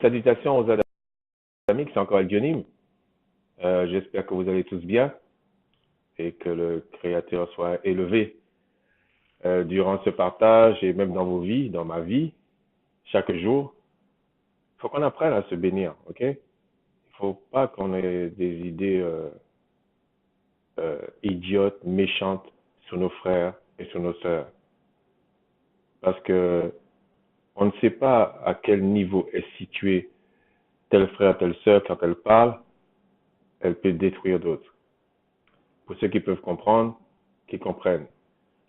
Salutations aux amis, c'est encore Dionim. J'espère que vous allez tous bien et que le Créateur soit élevé durant ce partage et même dans vos vies, dans ma vie, chaque jour. Il faut qu'on apprenne à se bénir, ok? Il ne faut pas qu'on ait des idées idiotes, méchantes sur nos frères et sur nos sœurs. Parce que on ne sait pas à quel niveau est situé tel frère, telle sœur quand elle parle, elle peut détruire d'autres. Pour ceux qui peuvent comprendre, qui comprennent.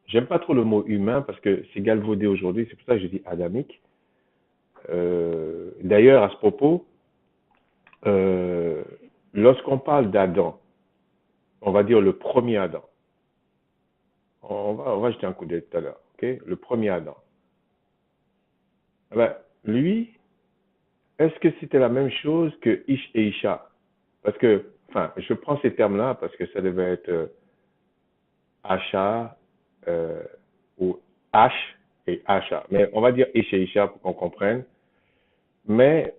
J'aime pas trop le mot humain parce que c'est galvaudé aujourd'hui, c'est pour ça que je dis adamique. D'ailleurs, à ce propos, euh, lorsqu'on parle d'Adam, on va dire le premier Adam. On va jeter un coup d'œil tout à l'heure, ok? Le premier Adam. Eh ben, lui, est-ce que c'était la même chose que Ish et Isha? Parce que, enfin, je prends ces termes-là parce que ça devait être Asha euh, ou H et Asha. Mais on va dire Ish et Isha pour qu'on comprenne. Mais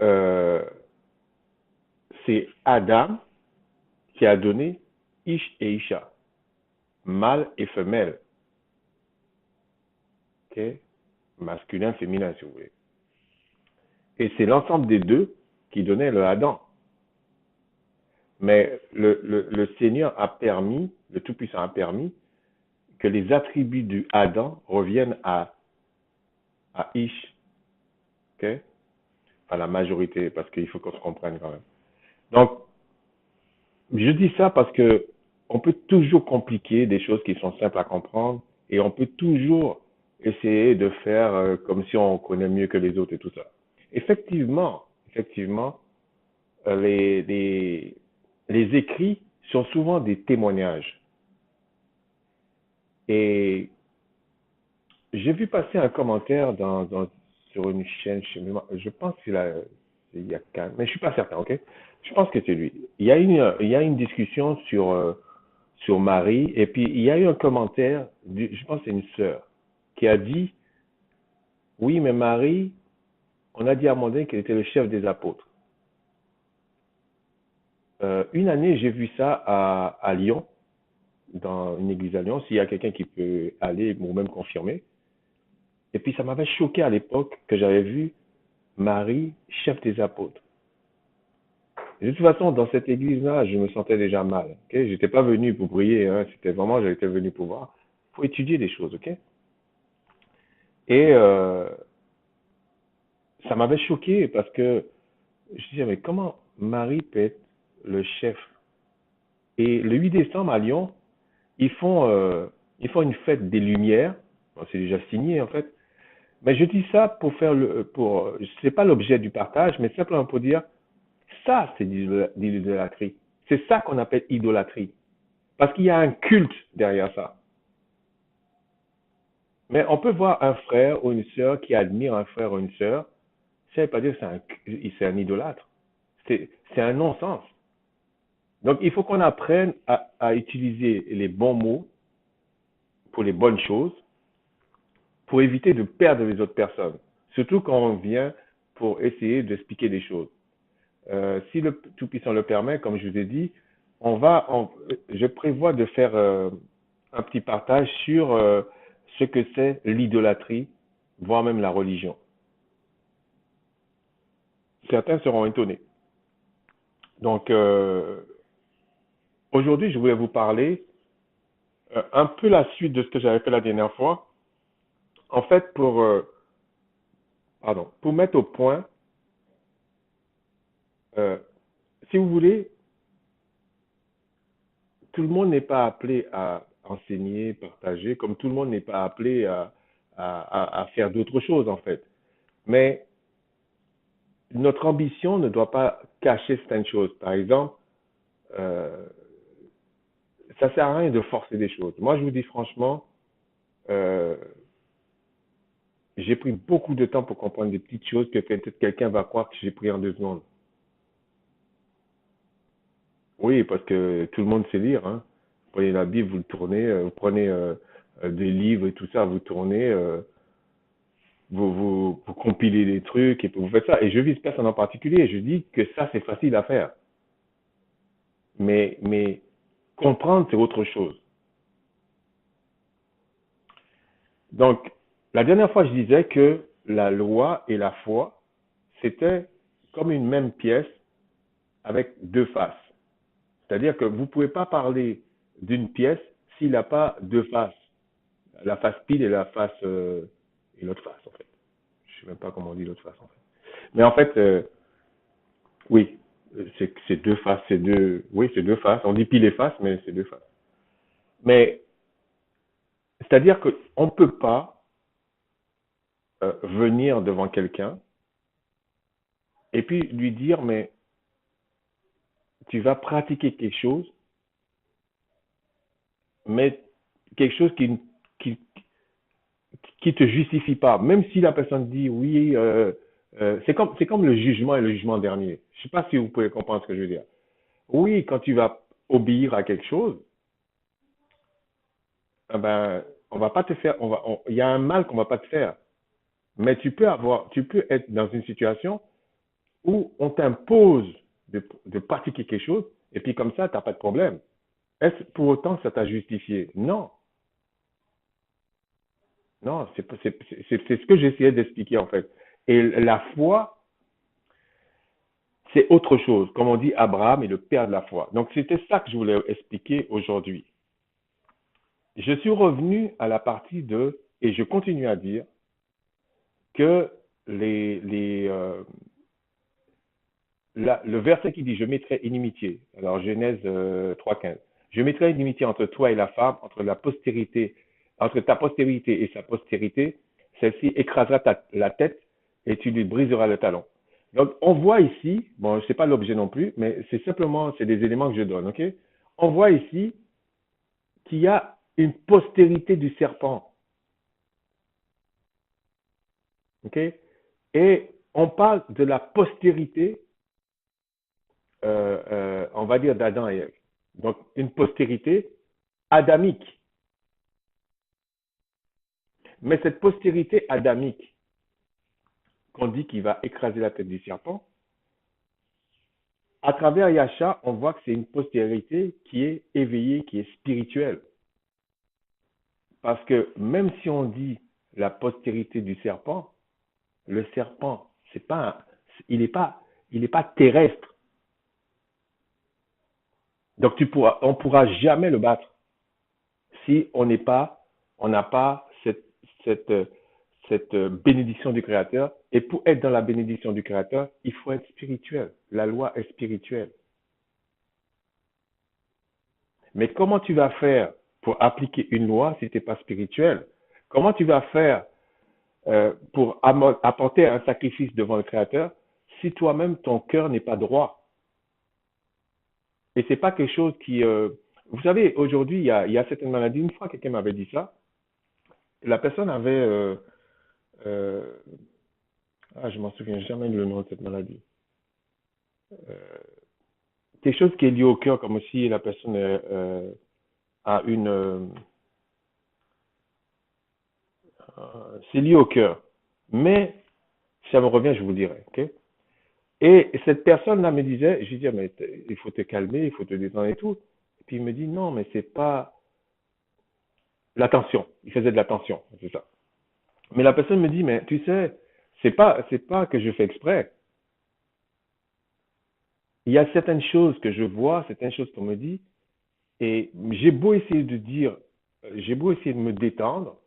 euh, c'est Adam qui a donné Ish et Isha, mâle et femelle, ok? Masculin, féminin si vous voulez. Et c'est l'ensemble des deux qui donnait le Adam. Mais le Seigneur a permis, le Tout-Puissant a permis que les attributs du Adam reviennent à Ish, ok? À la majorité, parce qu'il faut qu'on se comprenne quand même. Donc, je dis ça parce que on peut toujours compliquer des choses qui sont simples à comprendre et on peut toujours essayer de faire comme si on connaît mieux que les autres et tout ça. Effectivement, euh, les, les, les écrits sont souvent des témoignages. Et j'ai vu passer un commentaire sur une chaîne, je pense qu'il a, il y a qu'un, mais je suis pas certain, ok? Je pense que c'est lui. Il y a une discussion sur Marie. Et puis, il y a eu un commentaire, je pense que c'est une sœur, qui a dit, oui, mais Marie, on a dit à Amandine qu'elle était le chef des apôtres. Une année, j'ai vu ça à Lyon, dans une église à Lyon, s'il y a quelqu'un qui peut aller ou même confirmer. Et puis, ça m'avait choqué à l'époque que j'avais vu Marie, chef des apôtres. Et de toute façon, dans cette église-là, je me sentais déjà mal. Okay? Je n'étais pas venu pour prier, hein, c'était vraiment, j'étais venu pour voir, pour étudier des choses. Ok? Et ça m'avait choqué parce que je disais, mais comment Marie peut être le chef? Et le 8 décembre à Lyon, ils font, euh, ils font une fête des Lumières. Bon, c'est déjà signé en fait. Mais je dis ça pour faire c'est pas l'objet du partage, mais simplement pour dire, ça c'est de l'idolâtrie. C'est ça qu'on appelle idolâtrie. Parce qu'il y a un culte derrière ça. Mais on peut voir un frère ou une sœur qui admire un frère ou une sœur, ça ne veut pas dire que c'est un idolâtre. C'est un non-sens. Donc, il faut qu'on apprenne à utiliser les bons mots pour les bonnes choses, pour éviter de perdre les autres personnes. Surtout quand on vient pour essayer d'expliquer des choses. Si le Tout-Puissant le permet, comme je vous ai dit, je prévois de faire un petit partage sur ce que c'est l'idolâtrie, voire même la religion. Certains seront étonnés. Donc, aujourd'hui, je voulais vous parler un peu la suite de ce que j'avais fait la dernière fois. En fait, pour mettre au point, euh, si vous voulez, tout le monde n'est pas appelé à enseigner, partager, comme tout le monde n'est pas appelé à faire d'autres choses, en fait. Mais notre ambition ne doit pas cacher certaines choses. Par exemple, euh, ça sert à rien de forcer des choses. Moi, je vous dis franchement, euh, j'ai pris beaucoup de temps pour comprendre des petites choses que peut-être quelqu'un va croire que j'ai pris en 2 secondes. Oui, parce que tout le monde sait lire, hein. Vous prenez la Bible, vous le tournez, vous prenez des livres et tout ça, vous tournez. vous compilez des trucs et puis vous faites ça. Et je vise personne en particulier. Je dis que ça, c'est facile à faire. Mais comprendre, c'est autre chose. Donc, la dernière fois, je disais que la loi et la foi, c'était comme une même pièce avec deux faces. C'est-à-dire que vous ne pouvez pas parler d'une pièce s'il n'a pas deux faces. La face pile et la face et l'autre face, en fait. Je ne sais même pas comment on dit l'autre face, en fait. Mais en fait, oui, c'est deux faces, c'est deux, oui, c'est deux faces. On dit pile et face, mais c'est deux faces. Mais c'est-à-dire qu'on ne peut pas venir devant quelqu'un et puis lui dire, mais tu vas pratiquer quelque chose, mais quelque chose qui, qui te justifie pas. Même si la personne dit oui, c'est comme le jugement et le jugement dernier. Je ne sais pas si vous pouvez comprendre ce que je veux dire. Oui, quand tu vas obéir à quelque chose, eh ben, on va pas te faire, il y a un mal qu'on va pas te faire. Mais tu peux être dans une situation où on t'impose de pratiquer quelque chose, et puis comme ça, tu n'as pas de problème. Est-ce pour autant que ça t'a justifié? Non, non, c'est ce que j'essayais d'expliquer en fait. Et la foi, c'est autre chose. Comme on dit, Abraham est le père de la foi. Donc c'était ça que je voulais expliquer aujourd'hui. Je suis revenu à la partie de, et je continue à dire, que le verset qui dit je mettrai inimitié, alors Genèse 3,15, je mettrai inimitié entre toi et la femme, entre ta postérité et sa postérité, celle-ci écrasera la tête et tu lui briseras le talon. Donc on voit ici, bon, c'est pas l'objet non plus, mais c'est simplement, c'est des éléments que je donne, ok? On voit ici qu'il y a une postérité du serpent, ok? Et on parle de la postérité on va dire d'Adam et Ève. Donc, une postérité adamique. Mais cette postérité adamique, qu'on dit qu'il va écraser la tête du serpent, à travers Yasha, on voit que c'est une postérité qui est éveillée, qui est spirituelle. Parce que même si on dit la postérité du serpent, le serpent, c'est pas un, il est pas terrestre. Donc on pourra jamais le battre si on n'a pas cette, cette bénédiction du Créateur. Et pour être dans la bénédiction du Créateur, il faut être spirituel. La loi est spirituelle. Mais comment tu vas faire pour appliquer une loi si tu n'es pas spirituel? Comment tu vas faire pour apporter un sacrifice devant le Créateur si toi-même ton cœur n'est pas droit? Et c'est pas quelque chose qui... vous savez, aujourd'hui, il y a certaines maladies. Une fois, quelqu'un m'avait dit ça. La personne avait... euh, je m'en souviens jamais le nom de cette maladie. Euh, quelque chose qui est lié au cœur, comme si la personne a une... c'est lié au cœur. Mais, si ça me revient, je vous dirai. Okay? Et cette personne-là me disait, je lui disais, mais il faut te calmer, il faut te détendre et tout. Et puis il me dit, non, mais c'est pas l'attention. Il faisait de l'attention, c'est ça. Mais la personne me dit, mais tu sais, c'est pas que je fais exprès. Il y a certaines choses que je vois, certaines choses qu'on me dit, et j'ai beau essayer de dire, j'ai beau essayer de me détendre,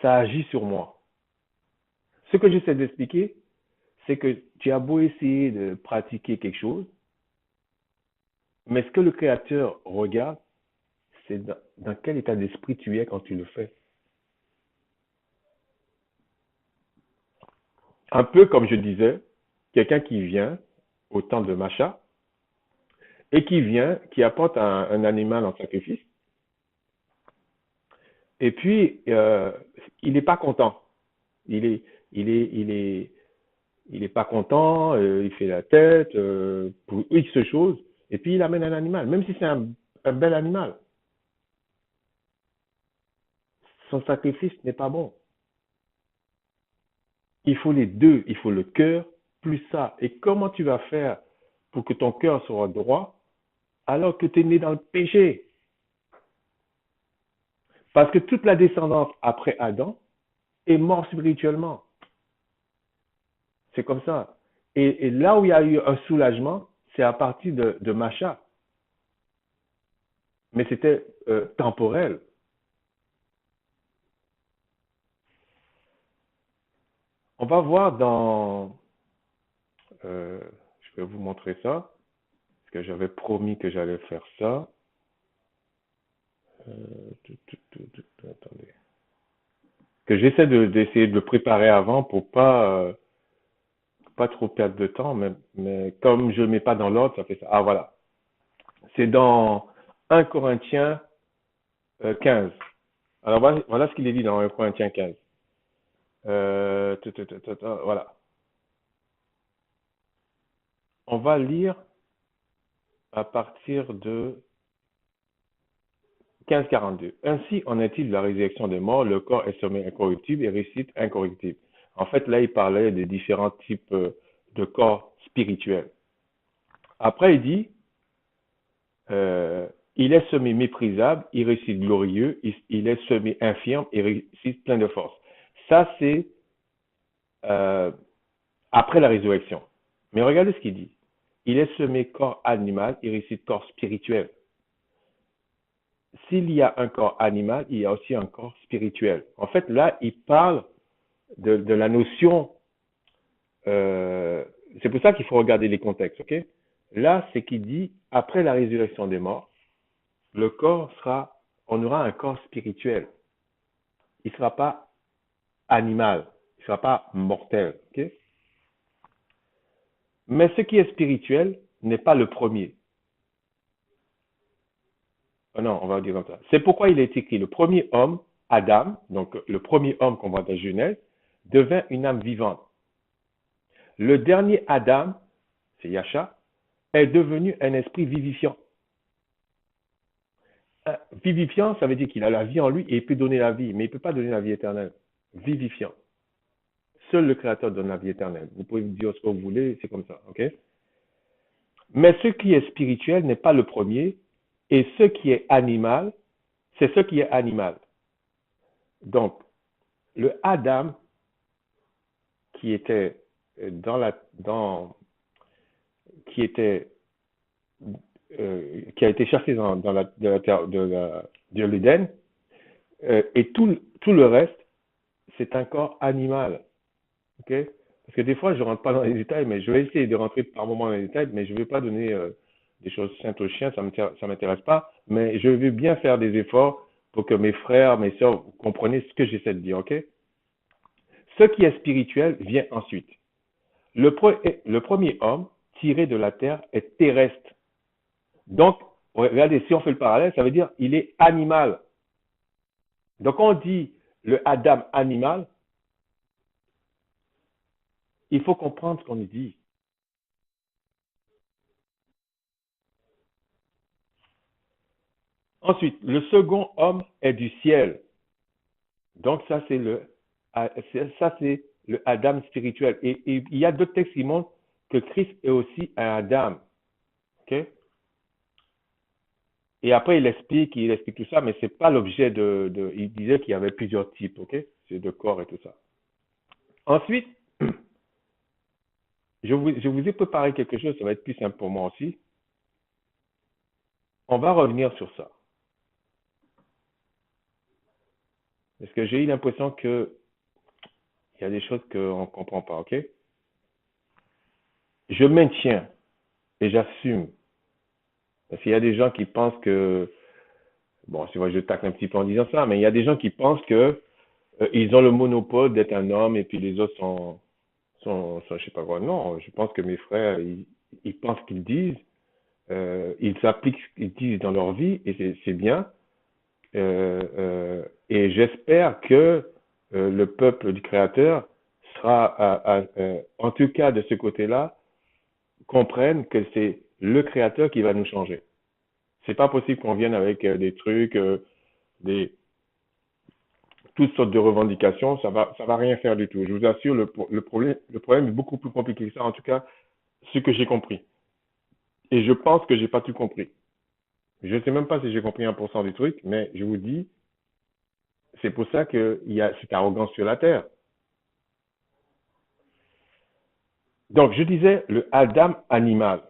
ça agit sur moi. Ce que j'essaie d'expliquer, c'est que tu as beau essayer de pratiquer quelque chose, mais ce que le Créateur regarde, c'est dans quel état d'esprit tu es quand tu le fais. Un peu comme je disais, quelqu'un qui vient au temps de Macha et qui vient, qui apporte un animal en sacrifice, et puis il n'est pas content. Il est, il est, il est, il est pas content, il fait la tête pour X choses, et puis il amène un animal, même si c'est un bel animal. Son sacrifice n'est pas bon. Il faut les deux. Il faut le cœur plus ça. Et comment tu vas faire pour que ton cœur soit droit alors que tu es né dans le péché? Parce que toute la descendance après Adam est morte spirituellement. C'est comme ça. Et là où il y a eu un soulagement, c'est à partir de Macha. Mais c'était temporel. On va voir dans... je vais vous montrer ça. Parce que j'avais promis que j'allais faire ça. Attendez. Que j'essaie d'essayer de le préparer avant pour pas trop perdre de temps. Mais comme je ne mets pas dans l'ordre, ça fait ça. Ah, voilà. C'est dans 1 Corinthiens 15. Alors voilà ce qu'il est dit dans 1 Corinthiens 15. Voilà. On va lire à partir de 15:42. Ainsi en est-il de la résurrection des morts, le corps est sommet incorruptible et ressuscite incorruptible. En fait, là, il parlait de différents types de corps spirituels. Après, il dit, il est semé méprisable, il ressuscite glorieux, il est semé infirme et ressuscite plein de force. Ça, c'est euh, après la résurrection. Mais regardez ce qu'il dit. Il est semé corps animal, il ressuscite corps spirituel. S'il y a un corps animal, il y a aussi un corps spirituel. En fait, là, il parle de la notion. C'est pour ça qu'il faut regarder les contextes, ok? Là, c'est qu'il dit, après la résurrection des morts, le corps sera, on aura un corps spirituel. Il ne sera pas animal, il ne sera pas mortel, ok? Mais ce qui est spirituel n'est pas le premier. Oh non, on va dire comme ça. C'est pourquoi il est écrit, le premier homme, Adam, donc le premier homme qu'on voit dans Genèse, devint une âme vivante. Le dernier Adam, c'est Yasha, est devenu un esprit vivifiant. Vivifiant, ça veut dire qu'il a la vie en lui et il peut donner la vie, mais il ne peut pas donner la vie éternelle. Vivifiant. Seul le Créateur donne la vie éternelle. Vous pouvez dire ce que vous voulez, c'est comme ça, ok? Mais ce qui est spirituel n'est pas le premier, et ce qui est animal, c'est ce qui est animal. Donc, le Adam qui était qui était qui a été chassé dans la terre de l'Éden, et tout le reste, c'est un corps animal. Okay? Parce que des fois, je ne rentre pas dans les détails, mais je vais essayer de rentrer par moment dans les détails, mais je ne vais pas donner des choses saintes aux chiens, ça ne m'intéresse pas, mais je vais bien faire des efforts pour que mes frères, mes sœurs, vous compreniez ce que j'essaie de dire, ok? Ce qui est spirituel vient ensuite. Le premier homme tiré de la terre est terrestre. Donc, regardez, si on fait le parallèle, ça veut dire il est animal. Donc, on dit le Adam animal, il faut comprendre ce qu'on nous dit. Ensuite, le second homme est du ciel. Donc, ça, c'est le Adam spirituel. Et il y a d'autres textes qui montrent que Christ est aussi un Adam. Okay? Et après, il explique tout ça, mais ce n'est pas l'objet il disait qu'il y avait plusieurs types, ok? C'est de corps et tout ça. Ensuite, je vous ai préparé quelque chose, ça va être plus simple pour moi aussi. On va revenir sur ça. Parce que j'ai eu l'impression qu'il y a des choses qu'on ne comprend pas, ok? Je maintiens et j'assume. Parce qu'il y a des gens qui pensent que, bon, c'est vrai, je tacle un petit peu en disant ça, mais il y a des gens qui pensent que ils ont le monopole d'être un homme et puis les autres je sais pas quoi. Non, je pense que mes frères, ils pensent ce qu'ils disent, ils appliquent ce qu'ils disent dans leur vie et c'est bien. Et j'espère que le peuple du Créateur sera, en tout cas de ce côté-là, comprenne que c'est le Créateur qui va nous changer. C'est pas possible qu'on vienne avec des trucs, des toutes sortes de revendications, ça va rien faire du tout. Je vous assure, le problème est beaucoup plus compliqué que ça, en tout cas, ce que j'ai compris. Et je pense que j'ai pas tout compris. Je ne sais même pas si j'ai compris 1% du truc, mais je vous dis, c'est pour ça qu'il y a cette arrogance sur la terre. Donc, je disais le Adam animal.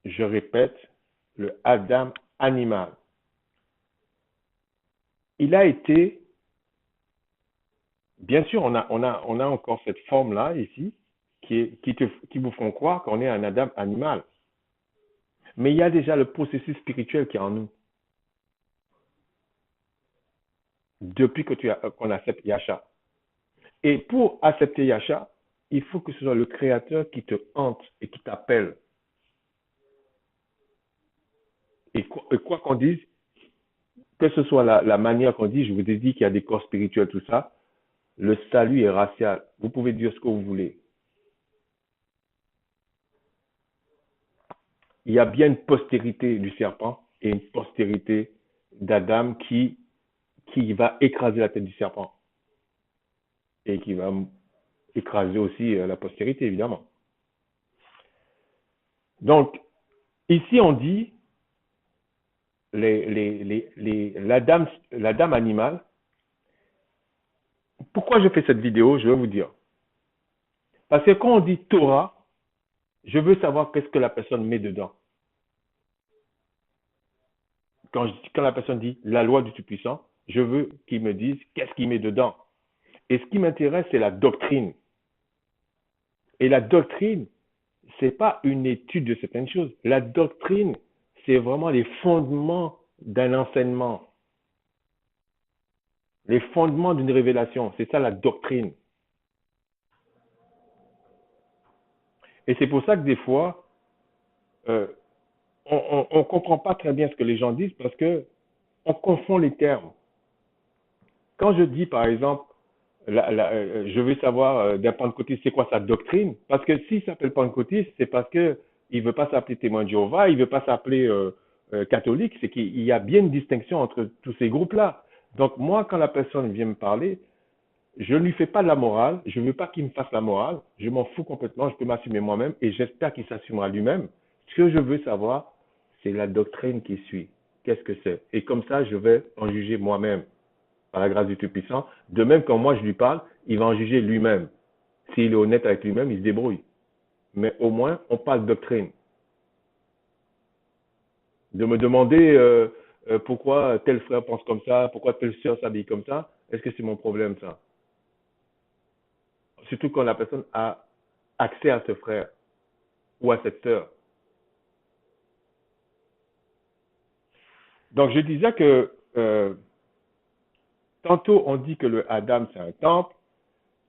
Je répète, le Adam animal. Il a été, bien sûr, on a encore cette forme-là ici qui vous font croire qu'on est un Adam animal. Mais il y a déjà le processus spirituel qui est en nous. Depuis que qu'on accepte Yasha. Et pour accepter Yasha, il faut que ce soit le Créateur qui te hante et qui t'appelle. Et quoi qu'on dise, que ce soit la manière qu'on dit, je vous ai dit qu'il y a des corps spirituels, tout ça, le salut est racial. Vous pouvez dire ce que vous voulez. Il y a bien une postérité du serpent et une postérité d'Adam qui va écraser la tête du serpent et qui va écraser aussi la postérité, évidemment. Donc, ici, on dit la dame animale. Pourquoi je fais cette vidéo? Je vais vous dire. Parce que quand on dit Torah, je veux savoir qu'est-ce que la personne met dedans. Quand la personne dit la loi du Tout-Puissant, je veux qu'il me dise qu'est-ce qu'il met dedans. Et ce qui m'intéresse, c'est la doctrine. Et la doctrine, ce n'est pas une étude de certaines choses. La doctrine, c'est vraiment les fondements d'un enseignement, les fondements d'une révélation. C'est ça la doctrine. Et c'est pour ça que des fois, euh, on ne comprend pas très bien ce que les gens disent parce que on confond les termes. Quand je dis, par exemple, je veux savoir d'un pentecôtiste, c'est quoi sa doctrine? Parce que s'il s'appelle pentecôtiste, c'est parce que il veut pas s'appeler témoin de Jéhovah, il veut pas s'appeler catholique. C'est qu'il y a bien une distinction entre tous ces groupes-là. Donc moi, quand la personne vient me parler, je ne lui fais pas de la morale, je ne veux pas qu'il me fasse la morale, je m'en fous complètement, je peux m'assumer moi-même et j'espère qu'il s'assumera lui-même. Ce que je veux savoir, c'est la doctrine qui suit. Qu'est-ce que c'est? Et comme ça, je vais en juger moi-même, par la grâce du Tout-Puissant. De même, quand moi je lui parle, il va en juger lui-même. S'il est honnête avec lui-même, il se débrouille. Mais au moins, on parle de doctrine. De me demander pourquoi tel frère pense comme ça, pourquoi telle sœur s'habille comme ça, est-ce que c'est mon problème ça? Surtout quand la personne a accès à ce frère ou à cette sœur. Donc je disais que tantôt on dit que le Adam c'est un temple,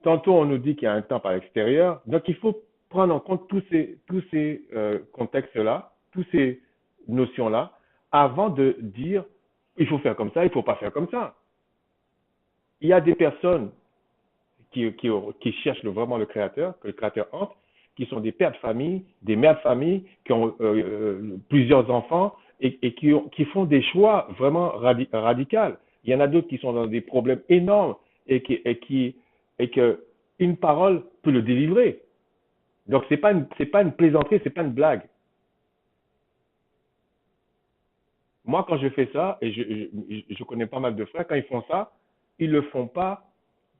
tantôt on nous dit qu'il y a un temple à l'extérieur. Donc il faut prendre en compte tous ces contextes-là, toutes ces notions-là, avant de dire il faut faire comme ça, il ne faut pas faire comme ça. Il y a des personnes qui cherchent vraiment le Créateur, que le Créateur hante, qui sont des pères de famille, des mères de famille, qui ont plusieurs enfants et qui font des choix vraiment radicaux. Il y en a d'autres qui sont dans des problèmes énormes et que une parole peut le délivrer. Donc c'est pas une plaisanterie, c'est pas une blague. Moi, quand je fais ça, et je connais pas mal de frères, quand ils font ça, ils le font pas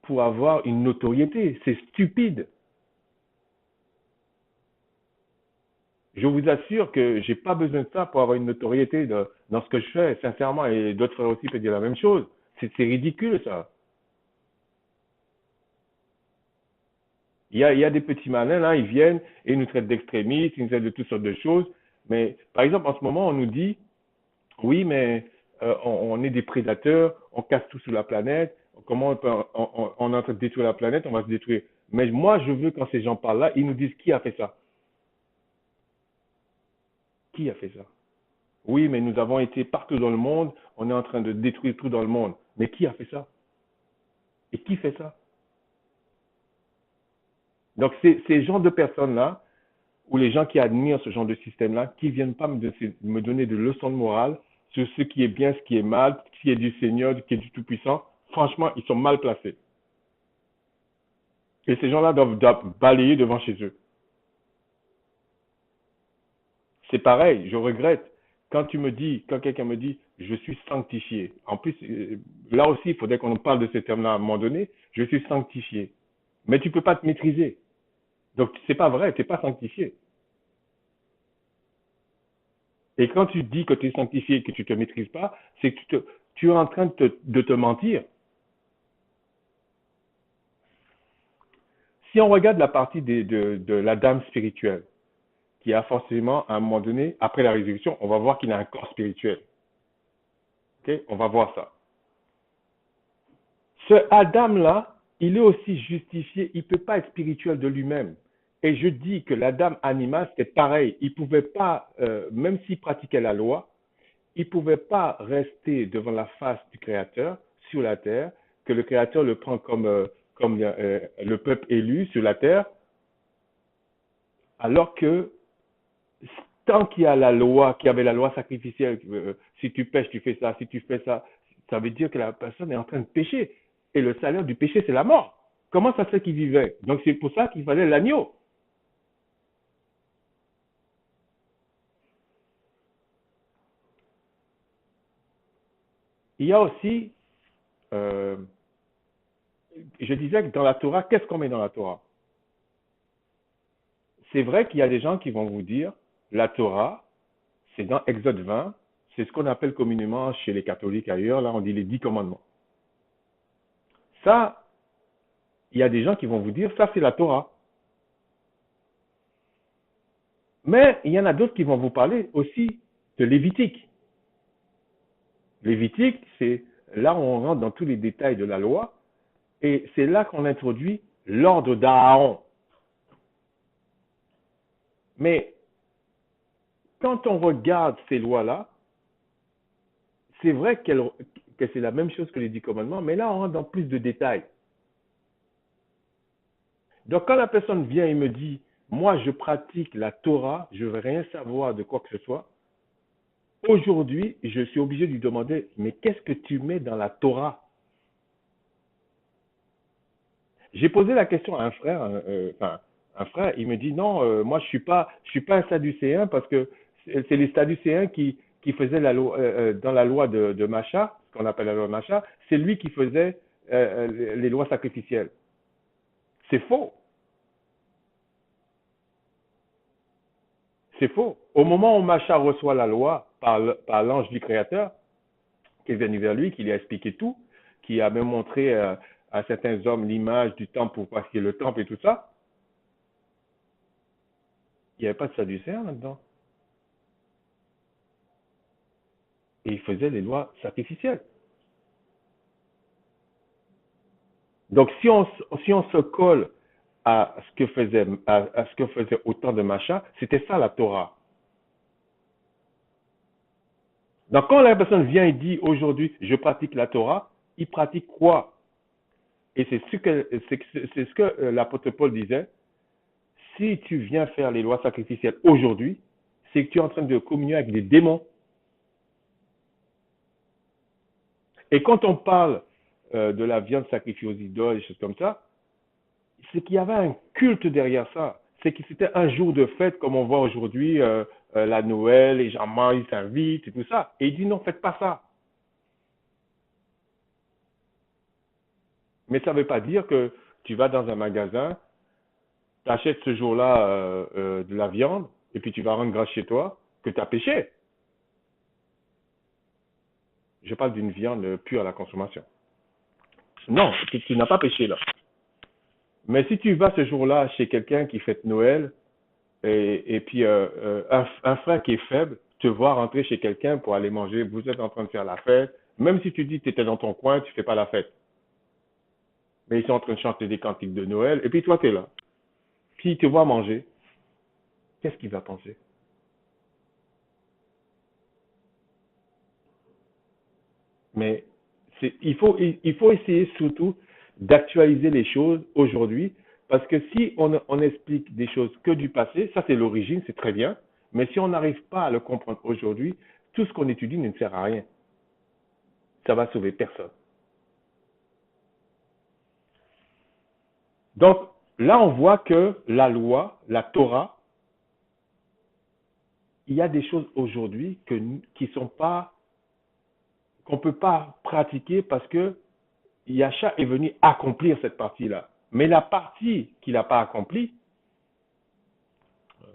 pour avoir une notoriété. C'est stupide. Je vous assure que j'ai pas besoin de ça pour avoir une notoriété dans ce que je fais, sincèrement, et d'autres frères aussi peuvent dire la même chose. C'est ridicule, ça. Il y a des petits malins, là, ils viennent et ils nous traitent d'extrémistes, ils nous traitent de toutes sortes de choses. Mais, par exemple, en ce moment, on nous dit, oui, mais on est des prédateurs, on casse tout sur la planète, comment on est en train de détruire la planète, on va se détruire. Mais moi, je veux, quand ces gens parlent là, ils nous disent qui a fait ça? Qui a fait ça? Oui, mais nous avons été partout dans le monde, on est en train de détruire tout dans le monde. Mais qui a fait ça? Et qui fait ça? Donc, c'est ces genres de personnes-là, ou les gens qui admirent ce genre de système-là, qui ne viennent pas donner de leçons de morale sur ce qui est bien, ce qui est mal, ce qui est du Seigneur, ce qui est du Tout-Puissant. franchement, ils sont mal placés. Et ces gens-là doivent balayer devant chez eux. C'est pareil, je regrette. Quand quelqu'un me dit, je suis sanctifié. En plus, là aussi, il faudrait qu'on parle de ce terme-là à un moment donné. Je suis sanctifié. Mais tu ne peux pas te maîtriser. Donc, c'est pas vrai, tu n'es pas sanctifié. Et quand tu dis que tu es sanctifié et que tu ne te maîtrises pas, c'est que tu es en train de te mentir. Si on regarde la partie de la dame spirituelle, qui a forcément, à un moment donné, après la résurrection, on va voir qu'il a un corps spirituel. Ok? On va voir ça. Ce Adam-là, il est aussi justifié, il ne peut pas être spirituel de lui-même. Et je dis que l'Adam animal, c'est pareil. Il ne pouvait pas, même s'il pratiquait la loi, il ne pouvait pas rester devant la face du Créateur sur la terre, que le Créateur le prend comme le peuple élu sur la terre, alors que tant qu'il y a la loi, qu'il y avait la loi sacrificielle, si tu pêches, tu fais ça, si tu fais ça, ça veut dire que la personne est en train de pécher. Et le salaire du péché, c'est la mort. Comment ça se fait qu'il vivait? Donc c'est pour ça qu'il fallait l'agneau. Il y a aussi, euh, je disais que dans la Torah, qu'est-ce qu'on met dans la Torah? C'est vrai qu'il y a des gens qui vont vous dire, la Torah, c'est dans Exode 20, c'est ce qu'on appelle communément chez les catholiques ailleurs, là on dit les 10 commandements. Ça, il y a des gens qui vont vous dire, ça c'est la Torah. Mais il y en a d'autres qui vont vous parler aussi de Lévitique. Lévitique, c'est là où on rentre dans tous les détails de la loi, et c'est là qu'on introduit l'ordre d'Aaron. Mais quand on regarde ces lois-là, c'est vrai que c'est la même chose que les 10 commandements, mais là on rentre dans plus de détails. Donc quand la personne vient et me dit, moi je pratique la Torah, je ne veux rien savoir de quoi que ce soit, aujourd'hui je suis obligé de lui demander, mais qu'est-ce que tu mets dans la Torah? J'ai posé la question à un frère, un frère, il me dit non, moi je suis pas un sadducéen parce que c'est les sadducéens qui faisaient la loi, dans la loi de Macha, ce qu'on appelle la loi de Macha, c'est lui qui faisait les lois sacrificielles. C'est faux, c'est faux. Au moment où Macha reçoit la loi par l'ange du Créateur, qui est venu vers lui, qui lui a expliqué tout, qui a même montré à certains hommes l'image du temple pour passer le temple et tout ça, il n'y avait pas de sadducéens là-dedans. Et il faisait les lois sacrificielles. Donc, si on se colle à ce que faisait autant de Macha, c'était ça la Torah. Donc, quand la personne vient et dit aujourd'hui, je pratique la Torah, il pratique quoi? Et c'est ce que l'apôtre Paul disait. Si tu viens faire les lois sacrificielles aujourd'hui, c'est que tu es en train de communier avec des démons. Et quand on parle de la viande sacrifiée aux idoles, des choses comme ça, c'est qu'il y avait un culte derrière ça. C'est que c'était un jour de fête, comme on voit aujourd'hui, la Noël, les gens mangent, ils s'invitent et tout ça. Et il dit non, faites pas ça. Mais ça ne veut pas dire que tu vas dans un magasin, tu achètes ce jour-là de la viande, et puis tu vas rendre grâce chez toi, que tu as péché. Je parle d'une viande pure à la consommation. Non, tu n'as pas péché là. Mais si tu vas ce jour-là chez quelqu'un qui fête Noël, et puis un frère qui est faible te voit rentrer chez quelqu'un pour aller manger, vous êtes en train de faire la fête, même si tu dis que tu étais dans ton coin, tu ne fais pas la fête. Mais ils sont en train de chanter des cantiques de Noël, et puis toi tu es là. Puis il te voit manger, qu'est-ce qu'il va penser? Mais il faut essayer surtout d'actualiser les choses aujourd'hui, parce que si on explique des choses que du passé, ça c'est l'origine, c'est très bien, mais si on n'arrive pas à le comprendre aujourd'hui, tout ce qu'on étudie ne sert à rien. Ça va sauver personne. Donc, là, on voit que la loi, la Torah, il y a des choses aujourd'hui qui sont pas, qu'on ne peut pas pratiquer parce que Yasha est venu accomplir cette partie-là. Mais la partie qu'il n'a pas accomplie,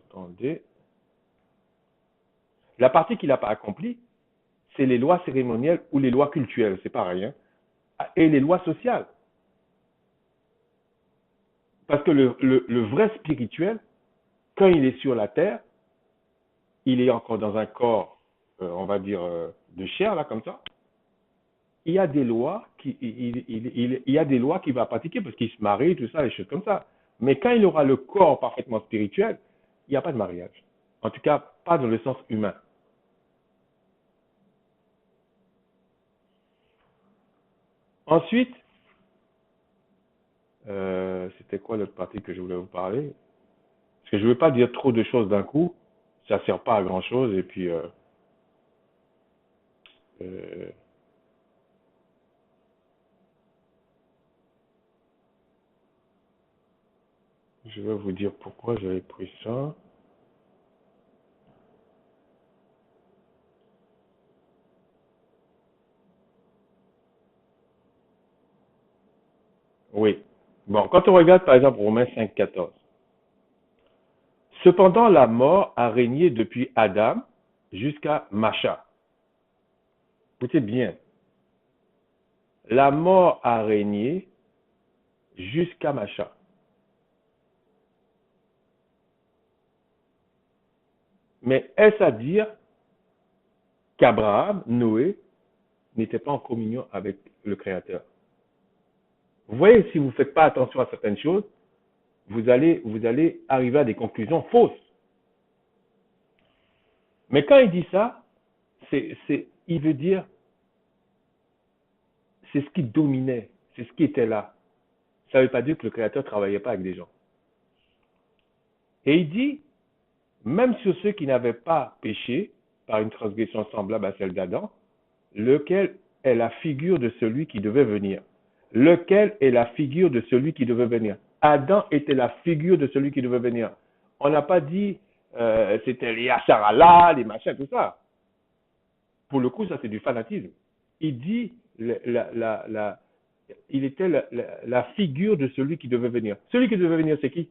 attendez, la partie qu'il n'a pas accomplie, c'est les lois cérémonielles ou les lois cultuelles, c'est pareil, hein, et les lois sociales. Parce que le vrai spirituel, quand il est sur la terre, il est encore dans un corps, on va dire, de chair, là, comme ça. Il y a des lois il y a des lois qu'il va pratiquer parce qu'il se marie, tout ça, des choses comme ça. Mais quand il aura le corps parfaitement spirituel, il n'y a pas de mariage. En tout cas, pas dans le sens humain. Ensuite, c'était quoi l'autre partie que je voulais vous parler? Parce que je ne veux pas dire trop de choses d'un coup, ça ne sert pas à grand chose. Et puis, euh, je vais vous dire pourquoi j'avais pris ça. Oui. Bon, quand on regarde par exemple Romains 5,14. Cependant, la mort a régné depuis Adam jusqu'à Macha. Écoutez bien. La mort a régné jusqu'à Macha. Mais est-ce à dire qu'Abraham, Noé, n'était pas en communion avec le Créateur? Vous voyez, si vous ne faites pas attention à certaines choses, vous allez arriver à des conclusions fausses. Mais quand il dit ça, il veut dire, c'est ce qui dominait, c'est ce qui était là. Ça ne veut pas dire que le Créateur ne travaillait pas avec des gens. Et il dit, même sur ceux qui n'avaient pas péché par une transgression semblable à celle d'Adam, lequel est la figure de celui qui devait venir. Lequel est la figure de celui qui devait venir. Adam était la figure de celui qui devait venir. On n'a pas dit c'était les Acharala, les machins, tout ça. Pour le coup, ça c'est du fanatisme. Il dit il était la figure de celui qui devait venir. Celui qui devait venir, c'est qui?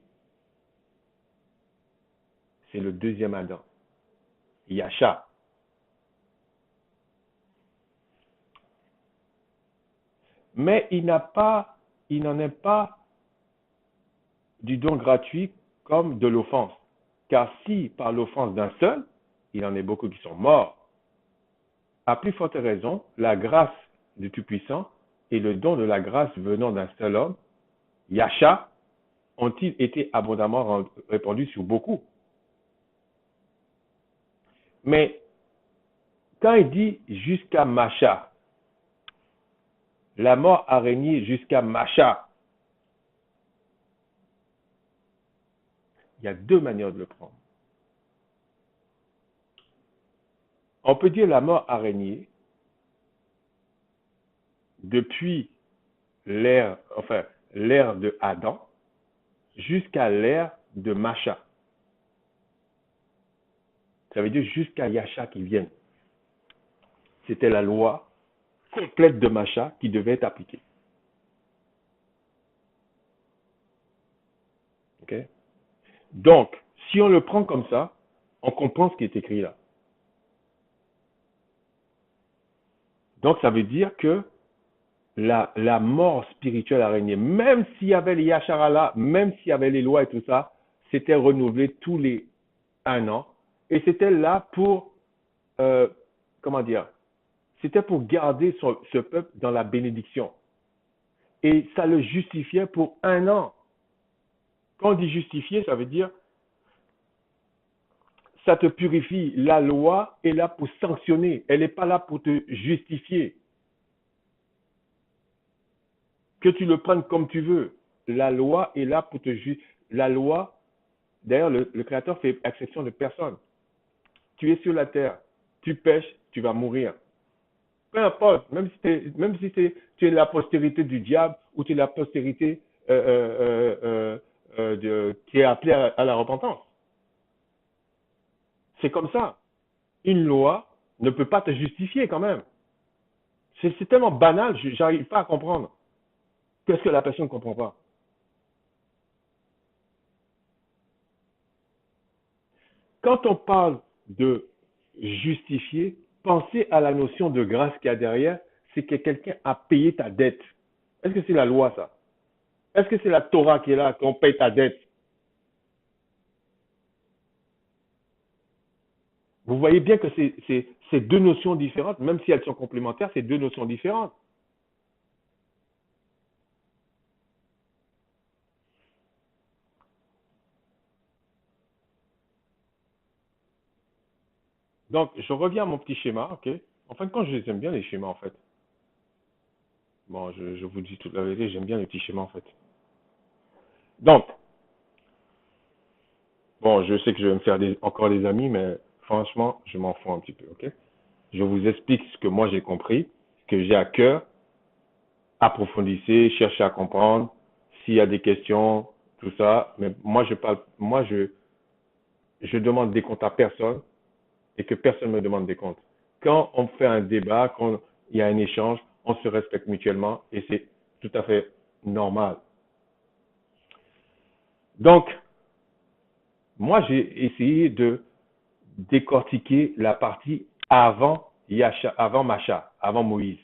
C'est le deuxième Adam, Yasha. Mais il n'en est pas du don gratuit comme de l'offense. Car si par l'offense d'un seul, il en est beaucoup qui sont morts, à plus forte raison, la grâce du Tout-Puissant et le don de la grâce venant d'un seul homme, Yasha, ont-ils été abondamment répandus sur beaucoup. Mais quand il dit jusqu'à Macha, la mort a régné jusqu'à Macha, il y a deux manières de le prendre. On peut dire la mort a régné depuis l'ère de Adam jusqu'à l'ère de Macha. Ça veut dire jusqu'à Yasha qui vienne. C'était la loi complète de Macha qui devait être appliquée. Okay? Donc, si on le prend comme ça, on comprend ce qui est écrit là. Donc, ça veut dire que la mort spirituelle a régné. Même s'il y avait les Yasharala, même s'il y avait les lois et tout ça, c'était renouvelé tous les 1 an. Et c'était là pour, comment dire, c'était pour garder ce peuple dans la bénédiction. Et ça le justifiait pour 1 an. Quand on dit justifier, ça veut dire ça te purifie. La loi est là pour sanctionner. Elle n'est pas là pour te justifier. Que tu le prennes comme tu veux. La loi est là pour te justifier. La loi, d'ailleurs, le Créateur fait exception de personne. Tu es sur la terre, tu pêches, tu vas mourir. Peu importe, même si tu es la postérité du diable ou tu es la postérité qui est appelé à la repentance. C'est comme ça. Une loi ne peut pas te justifier quand même. C'est tellement banal, j'arrive pas à comprendre. Qu'est-ce que la personne ne comprend pas? Quand on parle de justifier, pensez à la notion de grâce qu'il y a derrière, c'est que quelqu'un a payé ta dette. Est-ce que c'est la loi, ça? Est-ce que c'est la Torah qui est là, qu'on paye ta dette? Vous voyez bien que c'est deux notions différentes, même si elles sont complémentaires, c'est deux notions différentes. Donc, je reviens à mon petit schéma, ok? En fin de compte, je les aime bien les schémas, en fait. Bon, je vous dis toute la vérité, j'aime bien les petits schémas, en fait. Donc, bon, je sais que je vais me faire encore des amis, mais franchement, je m'en fous un petit peu, ok? Je vous explique ce que moi j'ai compris, ce que j'ai à cœur, approfondissez, cherchez à comprendre, s'il y a des questions, tout ça, mais moi je parle, je demande des comptes à personne et que personne me demande des comptes. Quand on fait un débat, quand il y a un échange, on se respecte mutuellement et c'est tout à fait normal. Donc, moi j'ai essayé de décortiquer la partie avant Yasha, avant Macha, avant Moïse.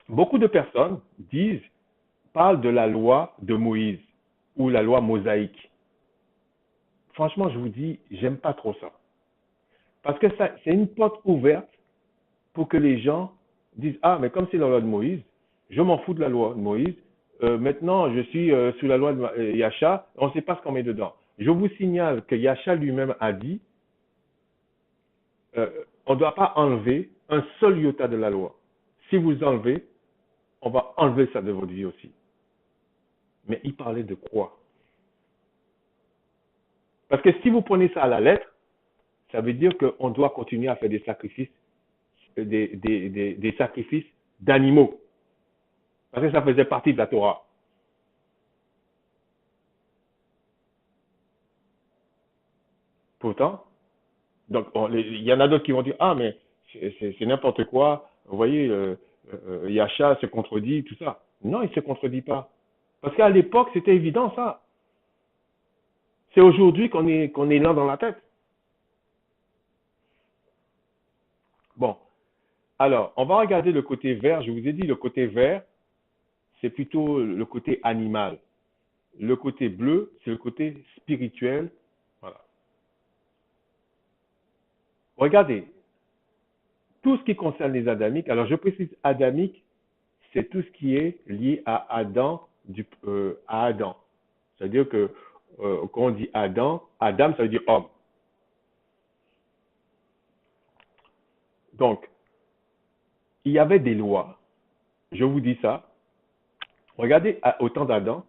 Beaucoup de personnes parlent de la loi de Moïse ou la loi mosaïque. Franchement, je vous dis, j'aime pas trop ça. Parce que ça, c'est une porte ouverte pour que les gens disent, ah, mais comme c'est la loi de Moïse, je m'en fous de la loi de Moïse. Maintenant, je suis sous la loi de Yasha, on ne sait pas ce qu'on met dedans. Je vous signale que Yasha lui-même a dit, euh, on ne doit pas enlever un seul iota de la loi. Si vous enlevez, on va enlever ça de votre vie aussi. Mais il parlait de quoi? Parce que si vous prenez ça à la lettre, ça veut dire qu'on doit continuer à faire des sacrifices, des sacrifices d'animaux. Parce que ça faisait partie de la Torah. Pourtant, donc il y en a d'autres qui vont dire, ah, mais c'est n'importe quoi. Vous voyez, Yasha se contredit, tout ça. Non, il ne se contredit pas. Parce qu'à l'époque, c'était évident ça. C'est aujourd'hui qu'on est là dans la tête. Bon, alors, on va regarder le côté vert. Je vous ai dit, le côté vert, c'est plutôt le côté animal. Le côté bleu, c'est le côté spirituel. Voilà. Regardez, tout ce qui concerne les adamiques, alors je précise adamique, c'est tout ce qui est lié à Adam, à Adam. C'est-à-dire que quand on dit Adam, Adam, ça veut dire homme. Donc, il y avait des lois. Je vous dis ça. Regardez au temps d'Adam,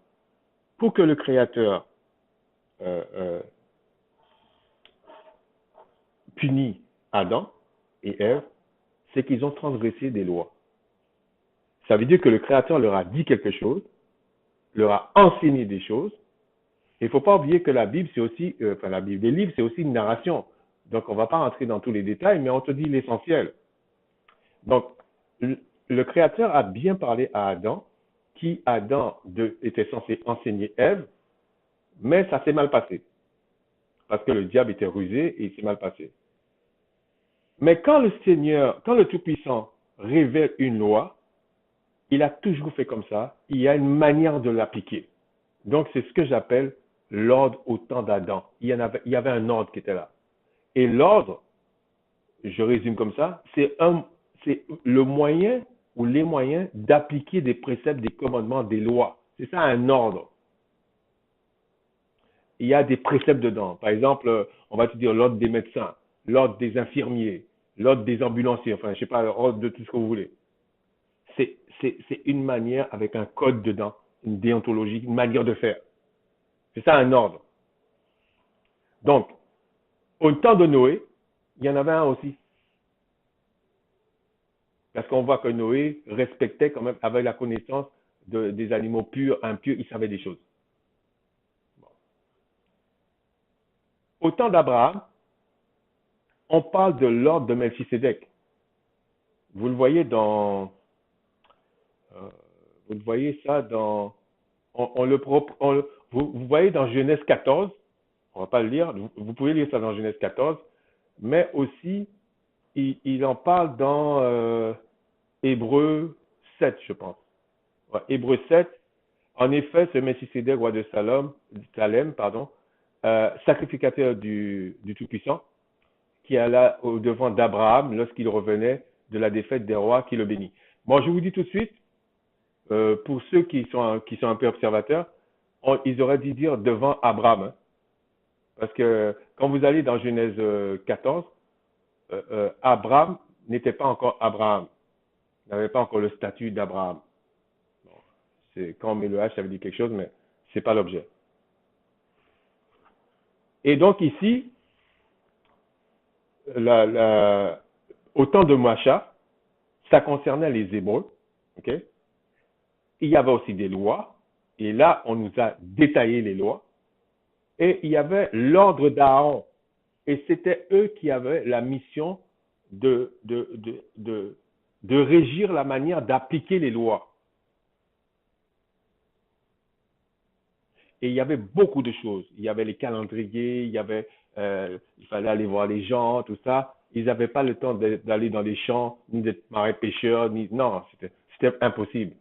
pour que le Créateur euh, euh, punisse Adam et Ève, c'est qu'ils ont transgressé des lois. Ça veut dire que le Créateur leur a dit quelque chose, leur a enseigné des choses. Il ne faut pas oublier que la Bible, c'est aussi, enfin la Bible, les livres, c'est aussi une narration. Donc, on ne va pas rentrer dans tous les détails, mais on te dit l'essentiel. Donc, le Créateur a bien parlé à Adam, qui Adam était censé enseigner Ève, mais ça s'est mal passé. Parce que le diable était rusé et il s'est mal passé. Mais quand le Seigneur, quand le Tout-Puissant révèle une loi, il a toujours fait comme ça. Il y a une manière de l'appliquer. Donc, c'est ce que j'appelle l'ordre au temps d'Adam. Il y avait un ordre qui était là. Et l'ordre, je résume comme ça, c'est le moyen ou les moyens d'appliquer des préceptes, des commandements, des lois. C'est ça un ordre. Il y a des préceptes dedans. Par exemple, on va te dire l'ordre des médecins, l'ordre des infirmiers, l'ordre des ambulanciers, enfin, je sais pas, l'ordre de tout ce que vous voulez. C'est une manière avec un code dedans, une déontologie, une manière de faire. C'est ça un ordre. Donc, au temps de Noé, il y en avait un aussi. Parce qu'on voit que Noé respectait quand même, avait la connaissance des animaux purs, impurs, il savait des choses. Au temps d'Abraham, on parle de l'ordre de Melchisédek. Vous le voyez euh, vous le voyez ça vous voyez dans Genèse 14, on ne va pas le lire, vous pouvez lire ça dans Genèse 14, mais aussi il en parle dans Hébreux 7, je pense. Ouais, Hébreux 7, en effet, ce Melchisédek, roi de Salem, pardon, sacrificateur du Tout-Puissant, qui alla au devant d'Abraham lorsqu'il revenait de la défaite des rois qui le bénit. Bon, je vous dis tout de suite, pour ceux qui sont un peu observateurs, ils auraient dû dire devant Abraham, hein, parce que quand vous allez dans Genèse 14, Abraham n'était pas encore Abraham, n'avait pas encore le statut d'Abraham. Bon, quand on met le H, ça veut dire quelque chose, mais c'est pas l'objet. Et donc ici, au temps de Macha, ça concernait les Hébreux, ok? Il y avait aussi des lois, et là, on nous a détaillé les lois, et il y avait l'ordre d'Aaron, et c'était eux qui avaient la mission de régir la manière d'appliquer les lois. Et il y avait beaucoup de choses. Il y avait les calendriers, il fallait aller voir les gens, tout ça. Ils n'avaient pas le temps d'aller dans les champs, ni d'être marais pêcheurs, non, c'était impossible.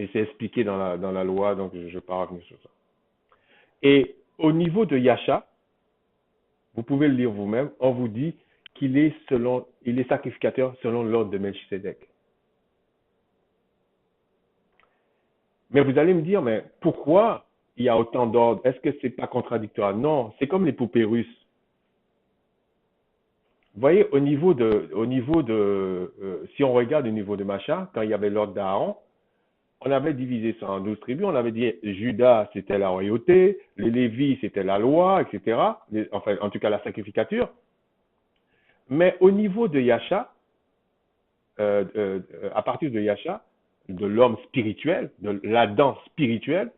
Et c'est expliqué dans la loi, donc je ne vais pas revenir sur ça. Et au niveau de Yasha, vous pouvez le lire vous-même, on vous dit qu'il est sacrificateur selon l'ordre de Melchisedec. Mais vous allez me dire, mais pourquoi il y a autant d'ordres? Est-ce que c'est pas contradictoire? Non, c'est comme les poupées russes. Vous voyez, si on regarde au niveau de Macha, quand il y avait l'ordre d'Aaron, on avait divisé ça en 12 tribus. On avait dit Judas, c'était la royauté, les Lévis, c'était la loi, etc. Enfin, en tout cas, la sacrificature. Mais au niveau de Yasha, à partir de Yasha, de l'homme spirituel, de l'Adam spirituel,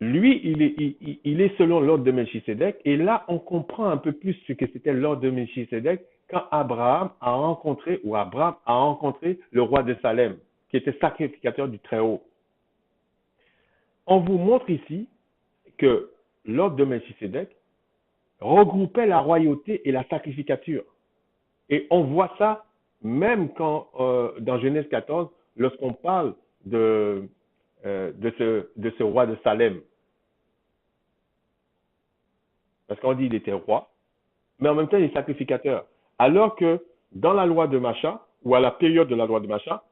lui, il est selon l'ordre de Melchisedec. Et là, on comprend un peu plus ce que c'était l'ordre de Melchisedec quand Abraham a rencontré le roi de Salem, qui était sacrificateur du Très-Haut. On vous montre ici que l'ordre de Melchisedec regroupait la royauté et la sacrificature. Et on voit ça même quand, dans Genèse 14, lorsqu'on parle de ce roi de Salem. Parce qu'on dit qu'il était roi, mais en même temps il est sacrificateur. Alors que dans la loi de Macha, ou à la période de la loi de Macha,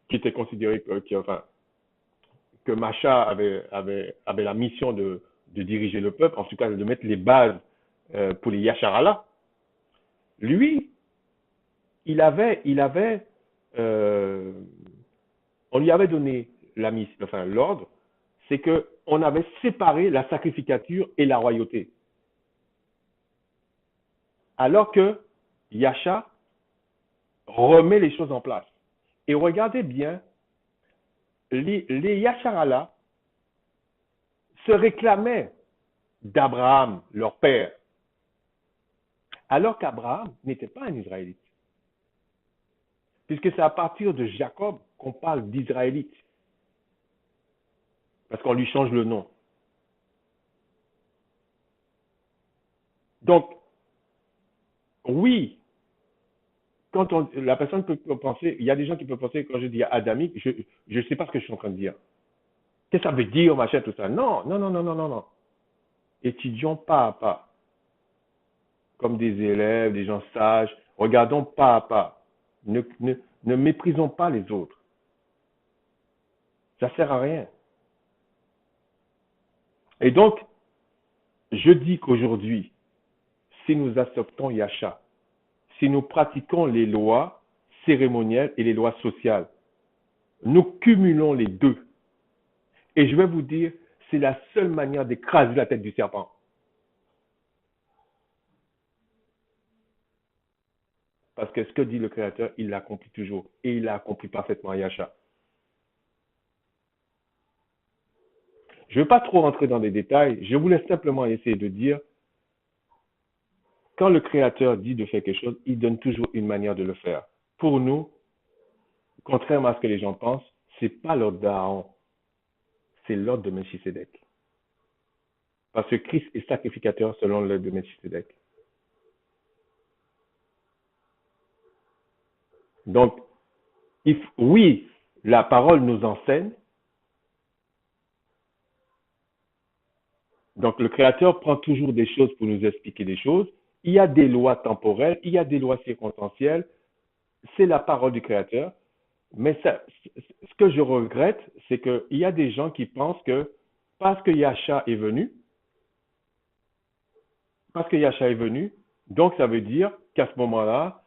qui était considéré que Macha avait la mission de diriger le peuple, en tout cas de mettre les bases pour les Yasharala, lui, on lui avait donné l'ordre, c'est qu'on avait séparé la sacrificature et la royauté. Alors que Yasha remet les choses en place. Et regardez bien, les Yasharala se réclamaient d'Abraham, leur père, alors qu'Abraham n'était pas un Israélite. Puisque c'est à partir de Jacob qu'on parle d'Israélite. Parce qu'on lui change le nom. Donc, oui, la personne peut penser, il y a des gens qui peuvent penser, quand je dis adamique, je ne sais pas ce que je suis en train de dire. Qu'est-ce que ça veut dire, machin, tout ça? Non, non, non, non, non, non, non. Étudions pas à pas. Comme des élèves, des gens sages. Regardons pas à pas. Ne méprisons pas les autres. Ça sert à rien. Et donc, je dis qu'aujourd'hui, si nous acceptons Yasha, si nous pratiquons les lois cérémonielles et les lois sociales, nous cumulons les deux. Et je vais vous dire, c'est la seule manière d'écraser la tête du serpent. Parce que ce que dit le Créateur, il l'accomplit toujours. Et il l'a accompli parfaitement à Yasha. Je ne vais pas trop rentrer dans des détails. Je voulais simplement essayer de dire, quand le Créateur dit de faire quelque chose, il donne toujours une manière de le faire. Pour nous, contrairement à ce que les gens pensent, ce n'est pas l'ordre d'Aaron, c'est l'ordre de Melchisedec. Parce que Christ est sacrificateur selon l'ordre de Melchisedec. Donc, oui, la parole nous enseigne. Donc, le Créateur prend toujours des choses pour nous expliquer des choses. Il y a des lois temporelles, il y a des lois circonstancielles. C'est la parole du Créateur. Mais ça, ce que je regrette, c'est qu'il y a des gens qui pensent que parce que Yasha est venu, donc ça veut dire qu'à ce moment-là,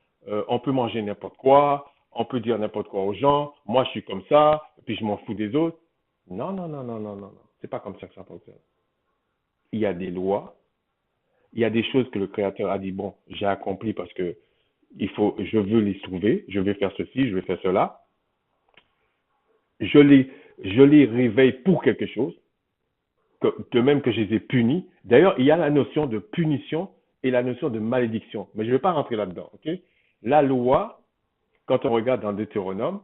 on peut manger n'importe quoi, on peut dire n'importe quoi aux gens, moi je suis comme ça, puis je m'en fous des autres. Non, non, non, non, non, non, non. C'est pas comme ça que ça fonctionne. Il y a des lois, il y a des choses que le Créateur a dit, bon, j'ai accompli parce que je veux les trouver, je vais faire ceci, je vais faire cela. Je les, je les réveille pour quelque chose, de même que je les ai punis. D'ailleurs, il y a la notion de punition et la notion de malédiction. Mais je ne vais pas rentrer là-dedans. Okay? La loi, quand on regarde dans Deutéronome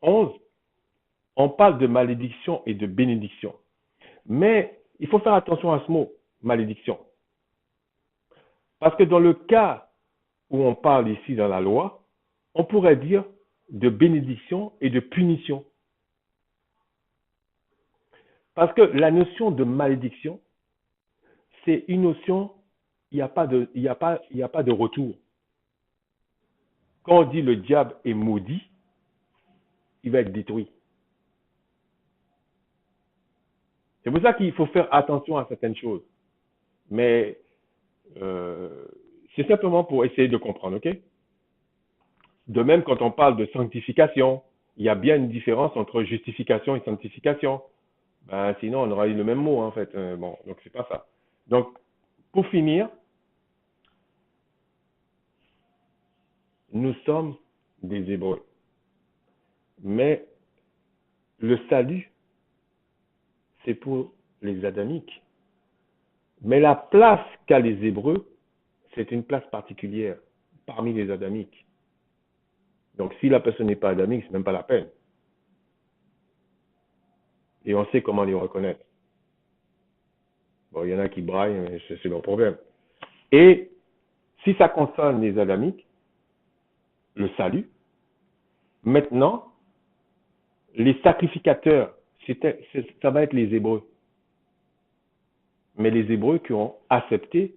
11, on parle de malédiction et de bénédiction. Mais il faut faire attention à ce mot, malédiction. Parce que dans le cas où on parle ici dans la loi, on pourrait dire de bénédiction et de punition. Parce que la notion de malédiction, c'est une notion, il n'y a pas de retour. Quand on dit le diable est maudit, il va être détruit. C'est pour ça qu'il faut faire attention à certaines choses. Mais c'est simplement pour essayer de comprendre, ok? De même, quand on parle de sanctification, il y a bien une différence entre justification et sanctification. Ben, sinon, on aura eu le même mot, en fait. Bon, donc c'est pas ça. Donc, pour finir, nous sommes des Hébreux. Mais le salut, c'est pour les Adamiques. Mais la place qu'a les Hébreux, c'est une place particulière parmi les Adamiques. Donc, si la personne n'est pas adamique, c'est même pas la peine. Et on sait comment les reconnaître. Bon, il y en a qui braillent, mais c'est leur problème. Et si ça concerne les Adamiques, le salut, maintenant, les sacrificateurs, ça va être les Hébreux. Mais les Hébreux qui ont accepté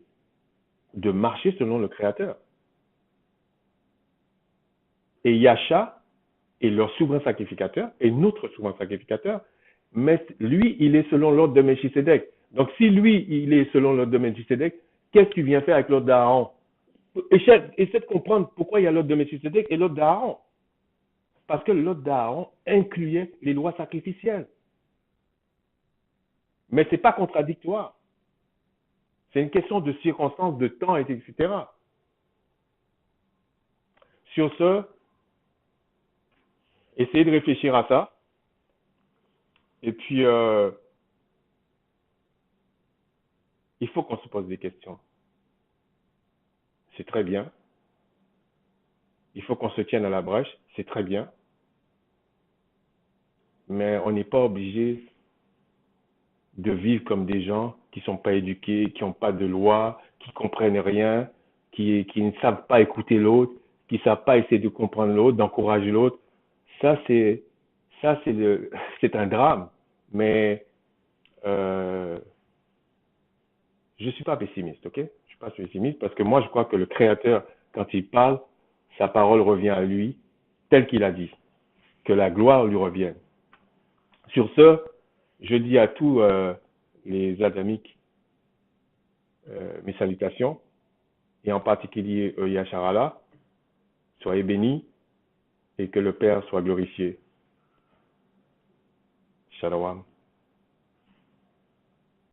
de marcher selon le Créateur. Et Yasha est leur souverain sacrificateur, et notre souverain sacrificateur, mais lui, il est selon l'ordre de Melchisedec. Donc, si lui, il est selon l'ordre de Melchisedec, qu'est-ce qu'il vient faire avec l'ordre d'Aaron? Essaie de comprendre pourquoi il y a l'ordre de Melchisedec et l'ordre d'Aaron. Parce que l'ordre d'Aaron incluait les lois sacrificielles. Mais ce n'est pas contradictoire. C'est une question de circonstances, de temps, etc. Sur ce, essayez de réfléchir à ça. Et puis, il faut qu'on se pose des questions. C'est très bien. Il faut qu'on se tienne à la brèche. C'est très bien. Mais on n'est pas obligé de vivre comme des gens qui ne sont pas éduqués, qui n'ont pas de loi, qui ne comprennent rien, qui ne savent pas écouter l'autre, qui ne savent pas essayer de comprendre l'autre, d'encourager l'autre. Ça, c'est un drame. Mais je ne suis pas pessimiste, ok? Je ne suis pas pessimiste parce que moi, je crois que le Créateur, quand il parle, sa parole revient à lui, tel qu'il a dit. Que la gloire lui revienne. Sur ce, je dis à tous les Adamiques mes salutations, et en particulier Yasharala, soyez bénis et que le Père soit glorifié. Shalom.